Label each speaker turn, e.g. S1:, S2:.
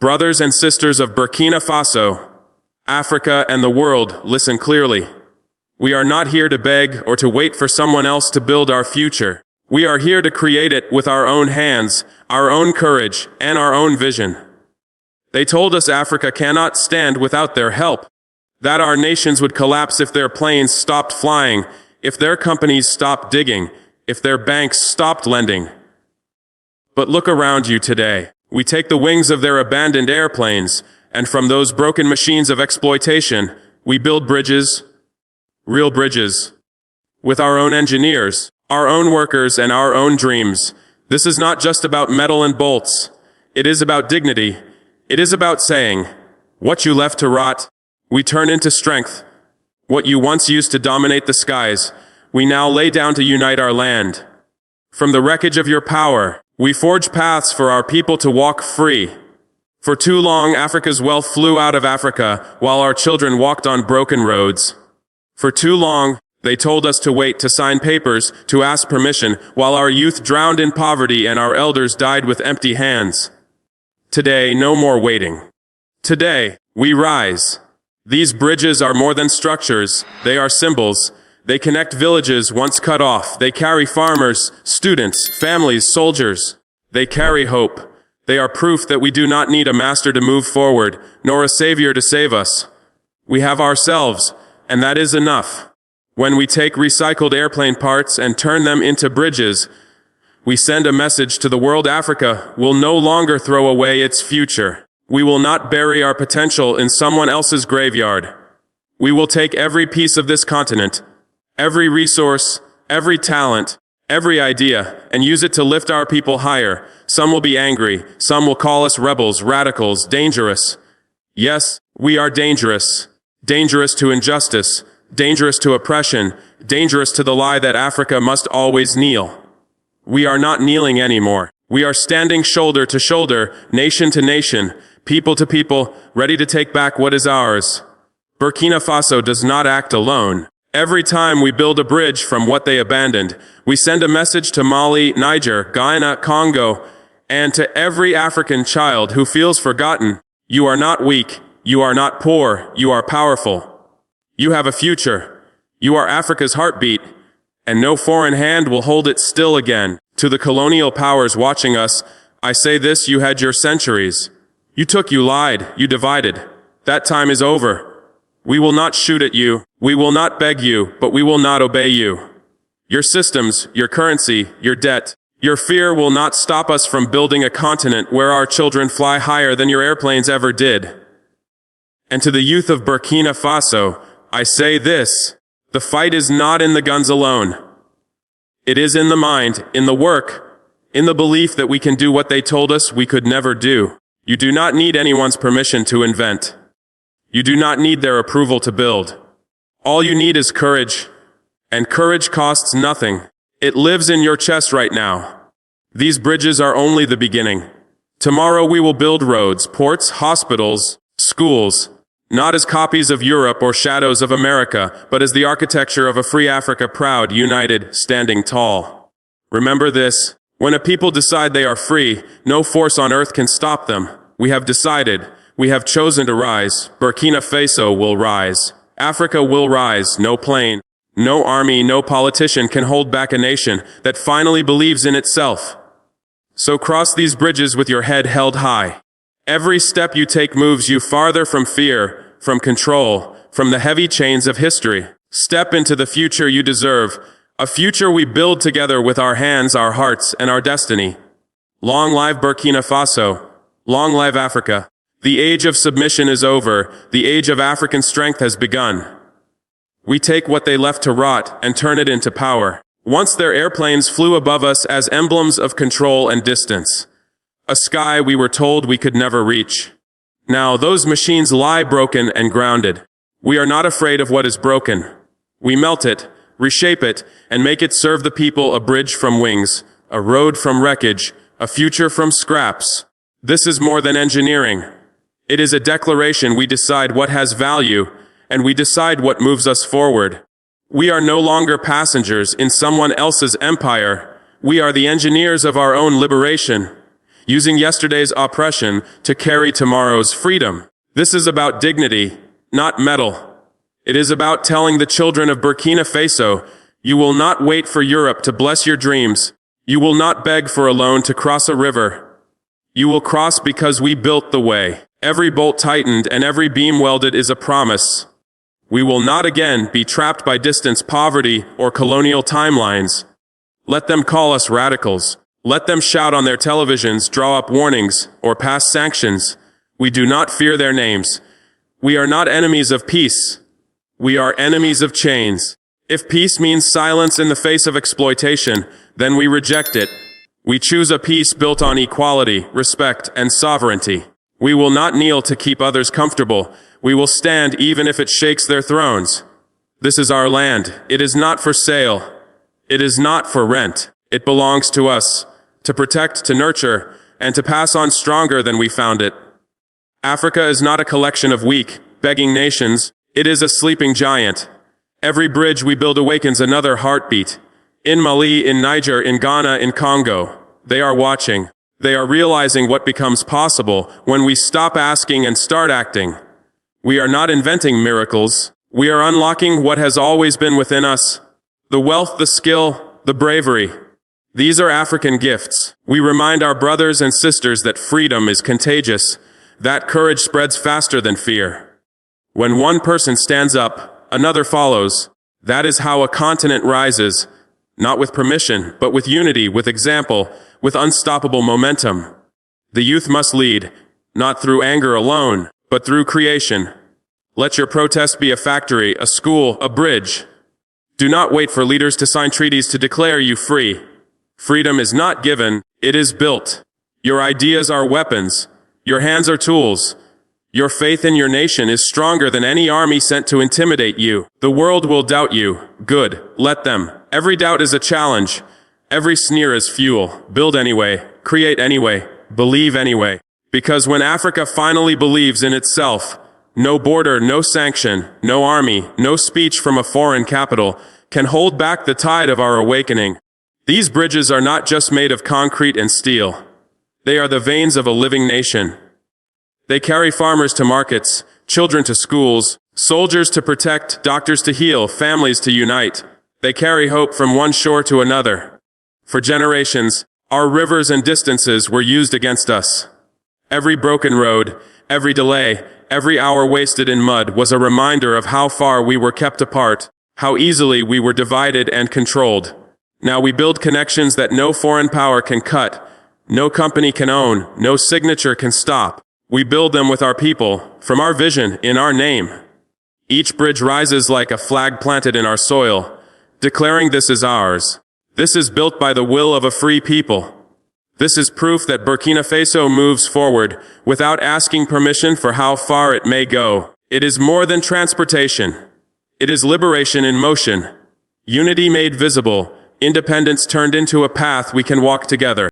S1: Brothers and sisters of Burkina Faso, Africa and the world, listen clearly. We are not here to beg or to wait for someone else to build our future. We are here to create it with our own hands, our own courage, and our own vision. They told us Africa cannot stand without their help, that our nations would collapse if their planes stopped flying, if their companies stopped digging, if their banks stopped lending. But look around you today. We take the wings of their abandoned airplanes, and from those broken machines of exploitation, we build bridges, real bridges, with our own engineers, our own workers, and our own dreams. This is not just about metal and bolts. It is about dignity. It is about saying, what you left to rot, we turn into strength. What you once used to dominate the skies, we now lay down to unite our land. From the wreckage of your power, we forge paths for our people to walk free. For too long, Africa's wealth flew out of Africa while our children walked on broken roads. For too long, they told us to wait to sign papers, to ask permission, while our youth drowned in poverty and our elders died with empty hands. Today, no more waiting. Today, we rise. These bridges are more than structures. They are symbols. They connect villages once cut off. They carry farmers, students, families, soldiers. They carry hope. They are proof that we do not need a master to move forward, nor a savior to save us. We have ourselves, and that is enough. When we take recycled airplane parts and turn them into bridges, we send a message to the world. Africa will no longer throw away its future. We will not bury our potential in someone else's graveyard. We will take every piece of this continent, every resource, every talent, every idea, and use it to lift our people higher. Some will be angry. Some will call us rebels, radicals, dangerous. Yes, we are dangerous. Dangerous to injustice, dangerous to oppression, dangerous to the lie that Africa must always kneel. We are not kneeling anymore. We are standing shoulder to shoulder, nation to nation, people to people, ready to take back what is ours. Burkina Faso does not act alone. Every time we build a bridge from what they abandoned, we send a message to Mali, Niger, Guyana, Congo, and to every African child who feels forgotten. You are not weak. You are not poor. You are powerful. You have a future. You are Africa's heartbeat, and no foreign hand will hold it still again. To the colonial powers watching us, I say this: you had your centuries. You took, you lied, you divided. That time is over. We will not shoot at you. We will not beg you, but we will not obey you. Your systems, your currency, your debt, your fear will not stop us from building a continent where our children fly higher than your airplanes ever did. And to the youth of Burkina Faso, I say this: the fight is not in the guns alone. It is in the mind, in the work, in the belief that we can do what they told us we could never do. You do not need anyone's permission to invent. You do not need their approval to build. All you need is courage, and courage costs nothing. It lives in your chest right now. These bridges are only the beginning. Tomorrow we will build roads, ports, hospitals, schools, not as copies of Europe or shadows of America, but as the architecture of a free Africa, proud, united, standing tall. Remember this: when a people decide they are free, no force on earth can stop them. We have decided. We have chosen to rise. Burkina Faso will rise. Africa will rise. No plane, no army, no politician can hold back a nation that finally believes in itself. So cross these bridges with your head held high. Every step you take moves you farther from fear, from control, from the heavy chains of history. Step into the future you deserve, a future we build together with our hands, our hearts, and our destiny. Long live Burkina Faso. Long live Africa. The age of submission is over. The age of African strength has begun. We take what they left to rot and turn it into power. Once their airplanes flew above us as emblems of control and distance, a sky we were told we could never reach. Now those machines lie broken and grounded. We are not afraid of what is broken. We melt it, reshape it, and make it serve the people: a bridge from wings, a road from wreckage, a future from scraps. This is more than engineering. It is a declaration. We decide what has value, and we decide what moves us forward. We are no longer passengers in someone else's empire. We are the engineers of our own liberation. using yesterday's oppression to carry tomorrow's freedom. This is about dignity, not metal. It is about telling the children of Burkina Faso, you will not wait for Europe to bless your dreams. You will not beg for a loan to cross a river. You will cross because we built the way. Every bolt tightened and every beam welded is a promise. We will not again be trapped by distance, poverty, or colonial timelines. Let them call us radicals. Let them shout on their televisions, draw up warnings, or pass sanctions. We do not fear their names. We are not enemies of peace. We are enemies of chains. If peace means silence in the face of exploitation, then we reject it. We choose a peace built on equality, respect, and sovereignty. We will not kneel to keep others comfortable. We will stand even if it shakes their thrones. This is our land. It is not for sale. It is not for rent. It belongs to us, to protect, to nurture, and to pass on stronger than we found it. Africa is not a collection of weak, begging nations. It is a sleeping giant. Every bridge we build awakens another heartbeat. In Mali, in Niger, in Ghana, in Congo, they are watching. They are realizing what becomes possible when we stop asking and start acting. We are not inventing miracles. We are unlocking what has always been within us. The wealth, the skill, the bravery. These are African gifts. We remind our brothers and sisters that freedom is contagious, that courage spreads faster than fear. When one person stands up, another follows. That is how a continent rises, not with permission, but with unity, with example, with unstoppable momentum. The youth must lead, not through anger alone, but through creation. Let your protest be a factory, a school, a bridge. Do not wait for leaders to sign treaties to declare you free. Freedom is not given, it is built. Your ideas are weapons. Your hands are tools. Your faith in your nation is stronger than any army sent to intimidate you. The world will doubt you. Good. Let them. Every doubt is a challenge. Every sneer is fuel. Build anyway. Create anyway. Believe anyway. Because when Africa finally believes in itself, no border, no sanction, no army, no speech from a foreign capital can hold back the tide of our awakening. These bridges are not just made of concrete and steel. They are the veins of a living nation. They carry farmers to markets, children to schools, soldiers to protect, doctors to heal, families to unite. They carry hope from one shore to another. For generations, our rivers and distances were used against us. Every broken road, every delay, every hour wasted in mud was a reminder of how far we were kept apart, how easily we were divided and controlled. Now we build connections that no foreign power can cut, no company can own, no signature can stop. We build them with our people, from our vision, in our name. Each bridge rises like a flag planted in our soil, declaring this is ours. This is built by the will of a free people. This is proof that Burkina Faso moves forward without asking permission for how far it may go. It is more than transportation. It is liberation in motion. Unity made visible, independence turned into a path we can walk together.